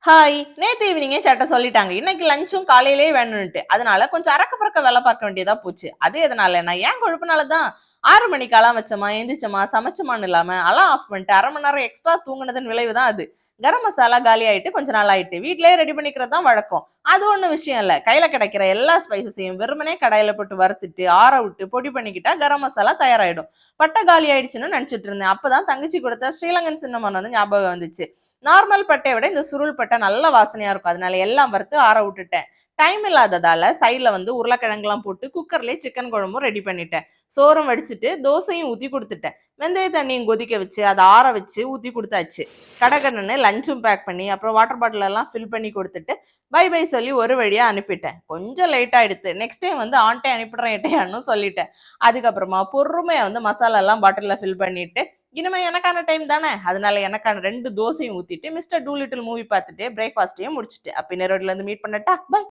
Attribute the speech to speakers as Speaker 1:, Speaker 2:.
Speaker 1: Hi! நேத்து ஈவினிங்கே சட்ட சொல்லிட்டாங்க. இன்னைக்கு லஞ்சும் காலையிலேயே வேணும்ன்ட்டு. அதனால கொஞ்சம் அறக்க பறக்க வேல பார்க்க வேண்டியதா போச்சு. அது எதனாலன்னா, என் கொழுப்புனால தான். 6 மணிக்கு அலாரம் வச்சோமா, எந்திரிச்சோமா, சமைச்சோமான்னு இல்லாம, அலாரம் ஆஃப் பண்ணிட்டு 1/2 மணி நேரம் எக்ஸ்ட்ரா தூங்குனதன் விளைவு தான் அது. கரம் மசாலா காலியாயிட்டு கொஞ்ச நாள் ஆயிட்டு. வீட்லயே ரெடி பண்ணிக்கிறது தான் வழக்கம். அது ஒண்ணும் விஷயம் இல்ல. கையில கிடைக்கிற எல்லா ஸ்பைசஸையும் வெறுமனே கடாயில போட்டு வறுத்துட்டு, ஆற விட்டு, பொடி பண்ணிக்கிட்டா கரம் மசாலா தயாராயிடும். பட்டை காலி ஆயிடுச்சுன்னு நினைச்சுட்டு இருந்தேன். அப்பதான் தங்கச்சி கொடுத்த ஸ்ரீலங்கன் சின்னமன் வந்து ஞாபகம் வந்துச்சு. நார்மல் பட்டையை விட இந்த சுருள் பட்டை நல்ல வாசனையா இருக்கும். அதனால எல்லாம் வறுத்து ஆற விட்டுட்டேன். டைம் இல்லாததால சைட்ல வந்து உருளைக்கிழங்குலாம் போட்டு குக்கர்லயே சிக்கன் குழம்பும் ரெடி பண்ணிட்டேன். சோறும் வடிச்சிட்டு தோசையும் ஊத்தி கொடுத்துட்டேன். வெந்தய தண்ணியும் கொதிக்க வச்சு அதை ஆற வச்சு ஊத்தி கொடுத்தாச்சு. கடகடன்னு லஞ்சும் பேக் பண்ணி அப்புறம் வாட்டர் பாட்டில் எல்லாம் ஃபில் பண்ணி கொடுத்துட்டு பை பை சொல்லி ஒரு வழியா அனுப்பிட்டேன். கொஞ்சம் லேட் ஆயிடுத்து. நெக்ஸ்ட் டைம் வந்து ஆன்ட்டே அனுப்பிடுறேன் ஏட்டையான்னு சொல்லிட்டேன். அதுக்கப்புறமா பொறுமையா வந்து மசாலா எல்லாம் பாட்டில்ல ஃபில் பண்ணிட்டு இனிமே எனக்கான டைம் தானே, அதனால எனக்கான 2 தோசையும் ஊத்திட்டு மிஸ்டர் டூலிட்டில் மூவி பார்த்துட்டு பிரேக்ஃபாஸ்டையும் முடிச்சுட்டு அப்ப இன்னொரு இருந்து மீட் பண்ணட்டா. பை.